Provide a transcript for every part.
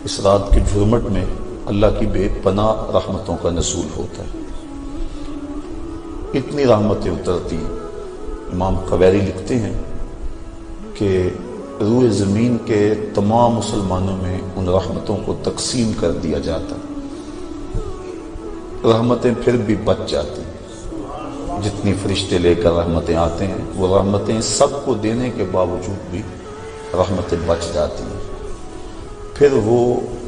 اس رات کے جھرمٹ میں اللہ کی بے پناہ رحمتوں کا نزول ہوتا ہے. اتنی رحمتیں اترتی. امام قویری لکھتے ہیں کہ روئے زمین کے تمام مسلمانوں میں ان رحمتوں کو تقسیم کر دیا جاتا. رحمتیں پھر بھی بچ جاتی. جتنی فرشتے لے کر رحمتیں آتے ہیں وہ رحمتیں سب کو دینے کے باوجود بھی رحمتیں بچ جاتی ہیں. پھر وہ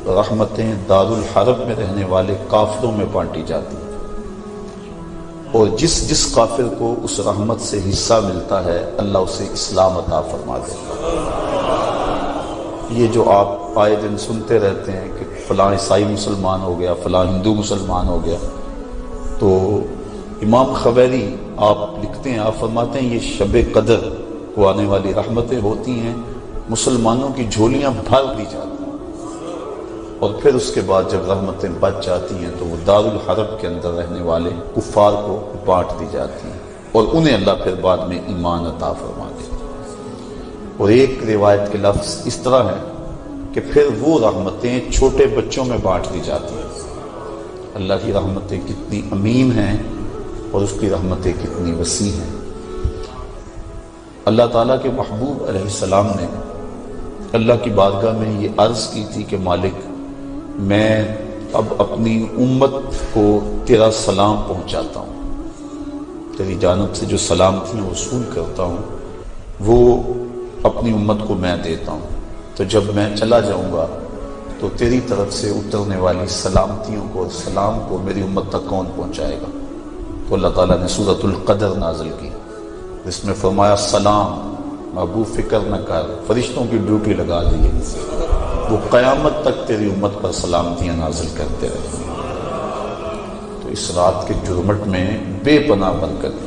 رحمتیں دارالحرب میں رہنے والے کافروں میں بانٹی جاتی ہیں، اور جس کافر کو اس رحمت سے حصہ ملتا ہے اللہ اسے اسلام عطا فرما دیتا ہے. یہ جو آپ آئے دن سنتے رہتے ہیں کہ فلاں عیسائی مسلمان ہو گیا، فلاں ہندو مسلمان ہو گیا، تو امام قویری آپ لکھتے ہیں، آپ فرماتے ہیں یہ شب قدر کو آنے والی رحمتیں ہوتی ہیں، مسلمانوں کی جھولیاں بھر دی جاتی ہیں، اور پھر اس کے بعد جب رحمتیں بچ جاتی ہیں تو وہ دارالحرب کے اندر رہنے والے کفار کو بانٹ دی جاتی ہیں، اور انہیں اللہ پھر بعد میں ایمان عطا فرما دیتا ہے. اور ایک روایت کے لفظ اس طرح ہے کہ پھر وہ رحمتیں چھوٹے بچوں میں بانٹ دی جاتی ہیں. اللہ کی رحمتیں کتنی عمیم ہیں اور اس کی رحمتیں کتنی وسیع ہیں. اللہ تعالیٰ کے محبوب علیہ السلام نے اللہ کی بارگاہ میں یہ عرض کی تھی کہ مالک، میں اب اپنی امت کو تیرا سلام پہنچاتا ہوں، تیری جانب سے جو سلامتیاں وصول کرتا ہوں وہ اپنی امت کو میں دیتا ہوں. تو جب میں چلا جاؤں گا تو تیری طرف سے اترنے والی سلامتیوں کو اور سلام کو میری امت تک کون پہنچائے گا؟ تو اللہ تعالیٰ نے سورۃ القدر نازل کی، جس میں فرمایا سلام محبوب فکر نہ کر، فرشتوں کی ڈیوٹی لگا دی، وہ قیامت تک تیری امت پر سلامتیاں نازل کرتے رہے. تو اس رات کے جرمٹ میں بے پناہ برکت.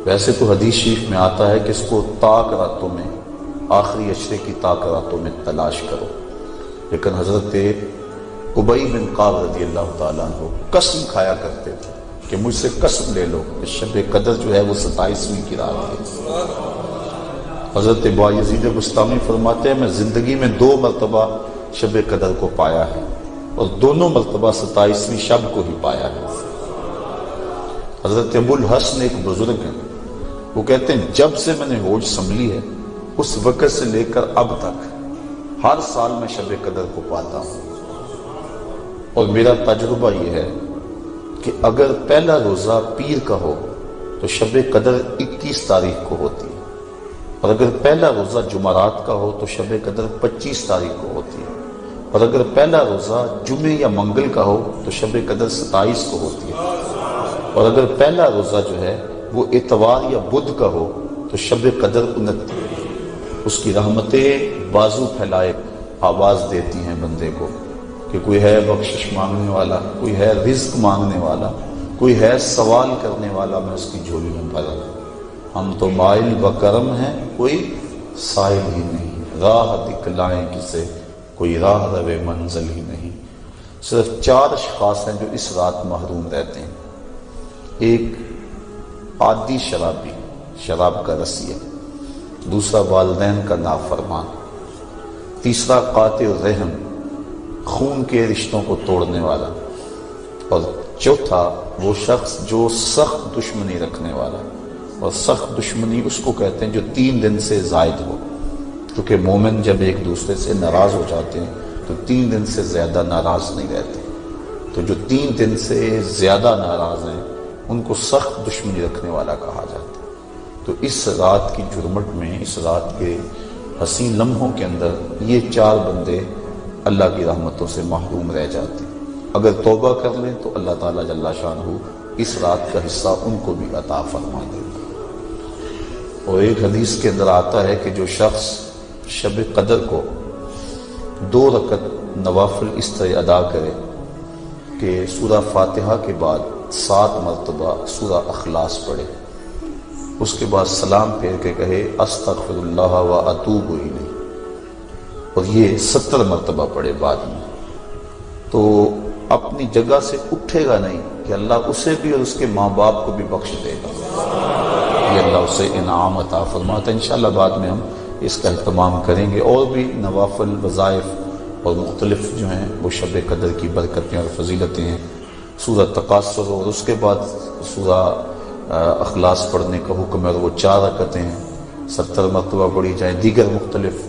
ویسے تو حدیث شریف میں آتا ہے کہ اس کو طاق راتوں میں، آخری عشرے کی طاق راتوں میں تلاش کرو، لیکن حضرت ابی بن کعب رضی اللہ تعالیٰ عنہ قسم کھایا کرتے تھے کہ مجھ سے قسم لے لو کہ شب قدر جو ہے وہ 27ویں کی رات ہے. حضرت بایزید بستامی فرماتے ہیں میں زندگی میں 2 مرتبہ شب قدر کو پایا ہے، اور دونوں مرتبہ 27ویں شب کو ہی پایا ہے. حضرت ابو الحسن ایک بزرگ ہیں، وہ کہتے ہیں جب سے میں نے ہوش سنبھلی ہے اس وقت سے لے کر اب تک ہر سال میں شب قدر کو پاتا ہوں، اور میرا تجربہ یہ ہے کہ اگر پہلا روزہ پیر کا ہو تو شب قدر 21 تاریخ کو ہوتی ہے، اور اگر پہلا روزہ جمعرات کا ہو تو شب قدر 25 تاریخ کو ہوتی ہے، اور اگر پہلا روزہ جمعے یا منگل کا ہو تو شب قدر 27 کو ہوتی ہے، اور اگر پہلا روزہ جو ہے وہ اتوار یا بدھ کا ہو تو شب قدر 29. اس کی رحمتیں بازو پھیلائے آواز دیتی ہیں بندے کو کہ کوئی ہے بخشش مانگنے والا، کوئی ہے رزق مانگنے والا، کوئی ہے سوال کرنے والا، میں اس کی جھولی میں بھرا. ہم تو مائل بکرم ہیں، کوئی سائل ہی نہیں، راہ دکھلائیں کسے، کوئی راہ روے منزل ہی نہیں. صرف 4 اشخاص ہیں جو اس رات محروم رہتے ہیں. ایک عادی شرابی، شراب کا رسیہ، دوسرا والدین کا نافرمان، تیسرا قاطع الرحم، خون کے رشتوں کو توڑنے والا، اور چوتھا وہ شخص جو سخت دشمنی رکھنے والا. اور سخت دشمنی اس کو کہتے ہیں جو 3 دن سے زائد ہو، کیونکہ مومن جب ایک دوسرے سے ناراض ہو جاتے ہیں تو 3 دن سے زیادہ ناراض نہیں رہتے. تو جو 3 دن سے زیادہ ناراض ہیں ان کو سخت دشمنی رکھنے والا کہا جاتا ہے. تو اس رات کی جرمٹ میں، اس رات کے حسین لمحوں کے اندر یہ 4 بندے اللہ کی رحمتوں سے محروم رہ جاتے ہیں. اگر توبہ کر لیں تو اللہ تعالیٰ جل شانہ اس رات کا حصہ ان کو بھی عطا فرما دے. اور ایک حدیث کے اندر آتا ہے کہ جو شخص شب قدر کو 2 رکعت نوافل اس طرح ادا کرے کہ سورہ فاتحہ کے بعد 7 مرتبہ سورہ اخلاص پڑھے، اس کے بعد سلام پھیر کے کہے استغفر اللہ و اتوب الیہ، اور یہ 70 مرتبہ پڑھے بعد میں، تو اپنی جگہ سے اٹھے گا نہیں کہ اللہ اسے بھی اور اس کے ماں باپ کو بھی بخش دے گا. یہ اللہ اسے انعام عطا فرماتا ہے. انشاءاللہ بعد میں ہم اس کا اہتمام کریں گے. اور بھی نوافل وظائف اور مختلف جو ہیں وہ شب قدر کی برکتیں اور فضیلتیں ہیں۔ سورہ تکاثر اور اس کے بعد سورہ اخلاص پڑھنے کا حکم ہے، اور وہ 4 رکعتیں ہیں، 70 مرتبہ پڑھی جائیں۔ دیگر مختلف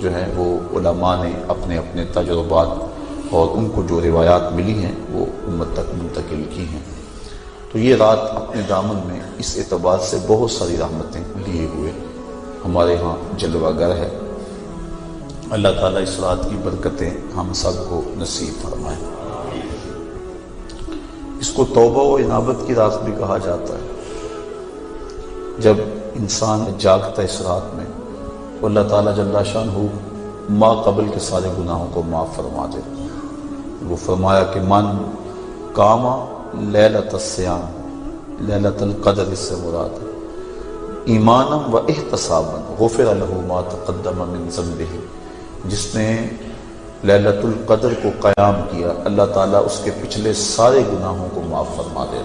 جو ہیں وہ علماء نے اپنے اپنے تجربات اور ان کو جو روایات ملی ہیں وہ امت تک منتقل کی ہیں۔ تو یہ رات اپنے دامن میں اس اعتبار سے بہت ساری رحمتیں لیے ہوئے ہمارے ہاں جلوہ گر ہے۔ اللہ تعالیٰ اس رات کی برکتیں ہم سب کو نصیب فرمائیں۔ اس کو توبہ و انابت کی رات بھی کہا جاتا ہے۔ جب انسان جاگتا ہے اس رات میں، اللہ تعالیٰ جل شانہ ما قبل کے سارے گناہوں کو معاف فرما دے۔ وہ فرمایا کہ من کاما لیلۃ الصیام، لیلۃ القدر اس سے مراد ہے، ایمانم و احتسابا غفر لہ ما تقدم من ذنبہ، جس نے لیلۃ القدر کو قیام کیا اللہ تعالیٰ اس کے پچھلے سارے گناہوں کو معاف فرما دے۔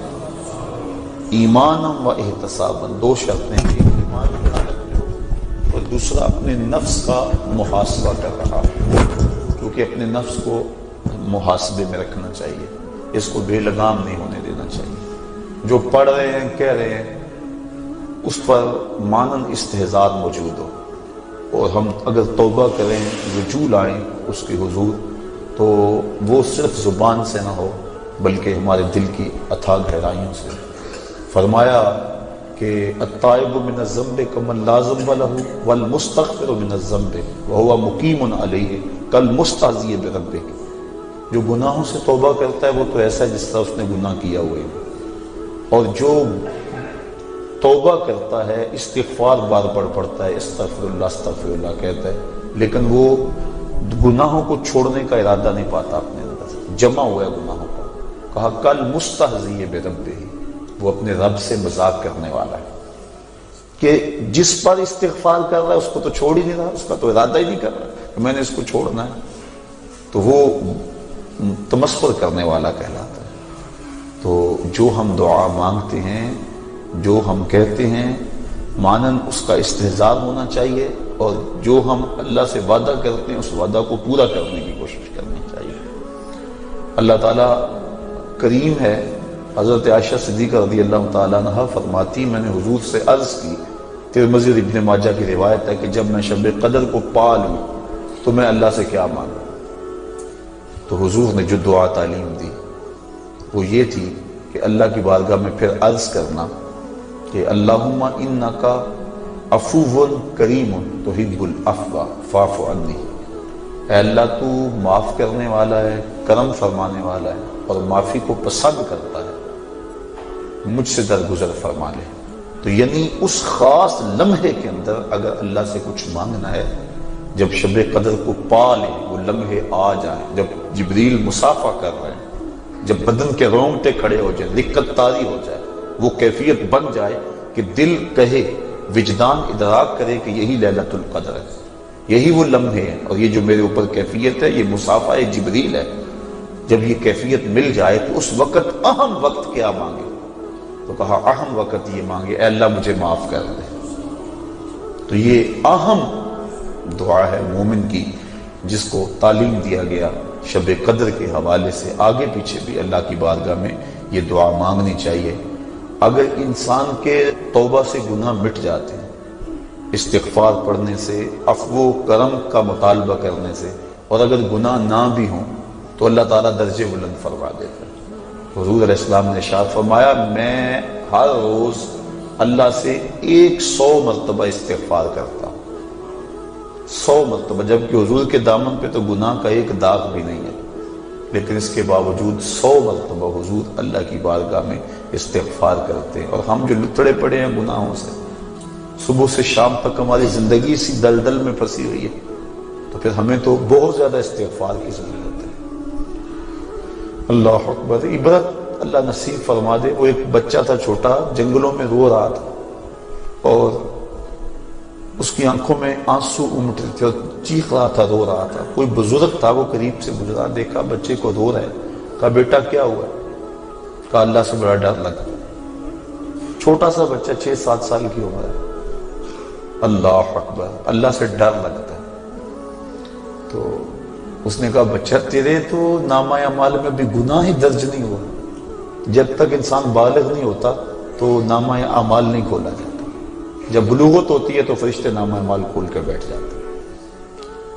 ایمانم و احتسابا، 2 شرطیں ہیں، ایمان کی حالت میں اور دوسرا اپنے نفس کا محاسبہ کر رہا ہے، کیونکہ اپنے نفس کو محاسبے میں رکھنا چاہیے، اس کو بے لگام نہیں ہونے دینا چاہیے۔ جو پڑھ رہے ہیں کہہ رہے ہیں اس پر مانند استحضار موجود ہو، اور ہم اگر توبہ کریں، رجوع لائیں اس کے حضور، تو وہ صرف زبان سے نہ ہو بلکہ ہمارے دل کی اتھاہ گہرائیوں سے۔ فرمایا کہ التائب من الذنب کمن لا ذنب لہ والمستغفر من الذنب وہو مقیم علیہ کالمستہزئ بربہ، جو گناہوں سے توبہ کرتا ہے وہ تو ایسا ہے جس طرح اس نے گناہ کیا ہوئے، اور جو توبہ کرتا ہے استغفار بار بار پڑھتا ہے، استغفر اللہ کہتا ہے، لیکن وہ گناہوں کو چھوڑنے کا ارادہ نہیں پاتا اپنے اندر، جمع ہوا ہے گناہوں کا۔ کہا کل مستہزئ بربہ، وہ اپنے رب سے مذاق کرنے والا ہے کہ جس پر استغفار کر رہا ہے اس کو تو چھوڑ ہی نہیں رہا، اس کا تو ارادہ ہی نہیں کر رہا کہ میں نے اس کو چھوڑنا ہے، تو وہ تمسخر کرنے والا کہلاتا ہے۔ تو جو ہم دعا مانگتے ہیں، جو ہم کہتے ہیں، مانند اس کا استحضار ہونا چاہیے، اور جو ہم اللہ سے وعدہ کرتے ہیں اس وعدہ کو پورا کرنے کی کوشش کرنی چاہیے۔ اللہ تعالیٰ کریم ہے۔ حضرت عائشہ صدیقہ رضی اللہ تعالیٰ عنہ فرماتی، میں نے حضور سے عرض کی، ترمذی اور ابن ماجہ کی روایت ہے کہ جب میں شب قدر کو پا لوں تو میں اللہ سے کیا مانگوں؟ تو حضور نے جو دعا تعلیم دی وہ یہ تھی کہ اللہ کی بارگاہ میں پھر عرض کرنا کہ اللہم انکا عفو کریم تحب العفو فاعف عنی، اے اللہ تو معاف کرنے والا ہے، کرم فرمانے والا ہے اور معافی کو پسند کرتا ہے، مجھ سے درگزر فرما لے۔ تو یعنی اس خاص لمحے کے اندر اگر اللہ سے کچھ مانگنا ہے، جب شب قدر کو پا لے، وہ لمحے آ جائیں، جب جبریل مصافحہ کر رہے ہیں، جب بدن کے رونگٹے کھڑے ہو جائیں، رقت طاری ہو جائے، وہ کیفیت بن جائے کہ دل کہے، وجدان ادراک کرے کہ یہی لیلۃ القدر ہے، یہی وہ لمحے ہیں، اور یہ جو میرے اوپر کیفیت ہے یہ مصافحہ جبریل ہے۔ جب یہ کیفیت مل جائے تو اس وقت اہم وقت کیا مانگے؟ تو کہا اہم وقت یہ مانگے اے اللہ مجھے معاف کر دے۔ تو یہ اہم دعا ہے مومن کی، جس کو تعلیم دیا گیا شب قدر کے حوالے سے۔ آگے پیچھے بھی اللہ کی بارگاہ میں یہ دعا مانگنی چاہیے۔ اگر انسان کے توبہ سے گناہ مٹ جاتے ہیں، استغفار پڑھنے سے، عفو و کرم کا مطالبہ کرنے سے، اور اگر گناہ نہ بھی ہوں تو اللہ تعالیٰ درجے بلند فرما دیتا ہے۔ حضور علیہ السلام نے ارشاد فرمایا، میں ہر روز اللہ سے 100 مرتبہ استغفار کرتا ہوں، 100 مرتبہ، جبکہ حضور کے دامن پہ تو گناہ کا ایک داغ بھی نہیں ہے، لیکن اس کے باوجود 100 مرتبہ حضور اللہ کی بارگاہ میں استغفار کرتے ہیں۔ اور ہم جو لتڑے پڑے ہیں گناہوں سے، صبح سے شام تک ہماری زندگی اسی دلدل میں پھنسی ہوئی ہے، تو پھر ہمیں تو بہت زیادہ استغفار کی ضرورت ہے۔ اللہ اکبر۔ عبرت اللہ نصیب فرما دے۔ وہ ایک بچہ تھا چھوٹا، جنگلوں میں رو رہا تھا، اور اس کی آنکھوں میں آنسو امٹ رہے تھے اور چیخ رہا تھا، رو رہا تھا۔ کوئی بزرگ تھا، وہ قریب سے گزرا، دیکھا بچے کو رو رہا ہے، کہا بیٹا کیا ہوا؟ کہا اللہ سے بڑا ڈر لگا۔ چھوٹا سا بچہ 6-7 سال کی عمر ہے۔ اللہ اکبر، اللہ سے ڈر لگتا ہے۔ تو اس نے کہا بچہ تیرے تو نامہ اعمال میں بھی گناہ ہی درج نہیں ہوا، جب تک انسان بالغ نہیں ہوتا تو نامہ اعمال نہیں کھولا جاتا، جب بلوغت ہوتی ہے تو فرشتے نامہ اعمال کھول کے بیٹھ جاتے۔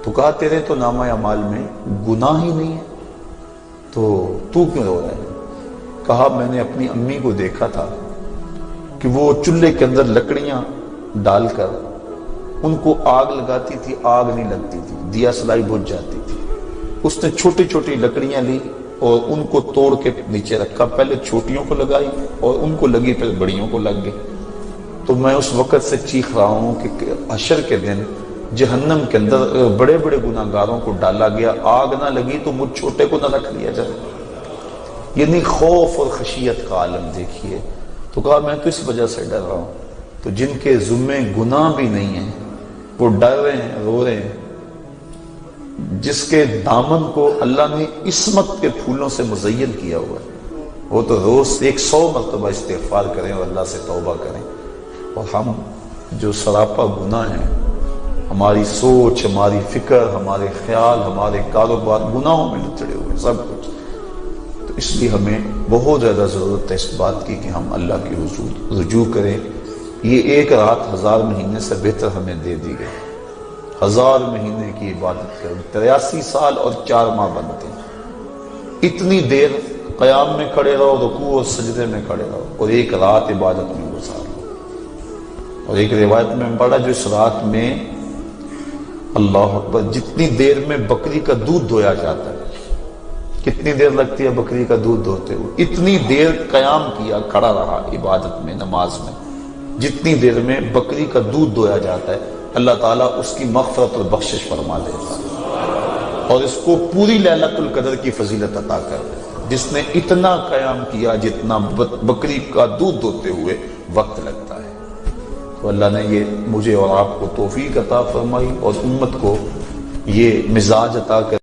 تو کہا تیرے تو نامہ اعمال میں گناہ ہی نہیں ہے، تو کیوں رو رہا ہے؟ کہا میں نے اپنی امی کو دیکھا تھا کہ وہ چولہے کے اندر لکڑیاں ڈال کر ان کو آگ لگاتی تھی، آگ نہیں لگتی تھی، دیا سلائی بجھ جاتی تھی۔ اس نے چھوٹی چھوٹی لکڑیاں لی اور ان کو توڑ کے نیچے رکھا، پہلے چھوٹیوں کو لگائی اور ان کو لگی، پھر بڑیوں کو لگ گئی۔ تو میں اس وقت سے چیخ رہا ہوں کہ حشر کے دن جہنم کے اندر بڑے بڑے گناہگاروں کو ڈالا گیا، آگ نہ لگی تو مجھ چھوٹے کو نہ رکھ لیا جائے۔ یعنی خوف اور خشیت کا عالم دیکھیے۔ تو کہا میں تو اس وجہ سے ڈر رہا ہوں، تو جن کے ذمے گناہ بھی نہیں ہیں وہ ڈر رہے ہیں، رو رہے ہیں، جس کے دامن کو اللہ نے عصمت کے پھولوں سے مزین کیا ہوا ہے، وہ تو روز 100 مرتبہ استغفار کریں اور اللہ سے توبہ کریں۔ اور ہم جو سراپا گناہ ہیں، ہماری سوچ، ہماری فکر، ہمارے خیال، ہمارے کاروبار گناہوں میں لتڑے ہوئے سب کچھ، تو اس لیے ہمیں بہت زیادہ ضرورت ہے اس بات کی کہ ہم اللہ کی رجوع کریں۔ یہ ایک رات 1000 مہینے سے بہتر ہمیں دے دی گئی، 1000 مہینے کی عبادت کریں، 83 سال اور 4 ماہ بنتے ہیں۔ اتنی دیر قیام میں کھڑے رہو، رکوع اور سجدے میں کھڑے رہو، اور ایک رات عبادت میں گزار لو۔ اور ایک روایت میں پڑھا جو اس رات میں اللہ اکبر جتنی دیر میں بکری کا دودھ دھویا جاتا ہے، کتنی دیر لگتی ہے بکری کا دودھ دھوتے ہوئے، اتنی دیر قیام کیا، کھڑا رہا عبادت میں، نماز میں، جتنی دیر میں بکری کا دودھ دھویا جاتا ہے، اللہ تعالیٰ اس کی مغفرت اور بخشش فرما دیتا ہے اور اس کو پوری لیلۃ القدر کی فضیلت عطا کر دیتا ہے، جس نے اتنا قیام کیا جتنا بکری کا دودھ دھوتے ہوئے وقت لگتا ہے۔ تو اللہ نے یہ مجھے اور آپ کو توفیق عطا فرمائی اور امت کو یہ مزاج عطا کر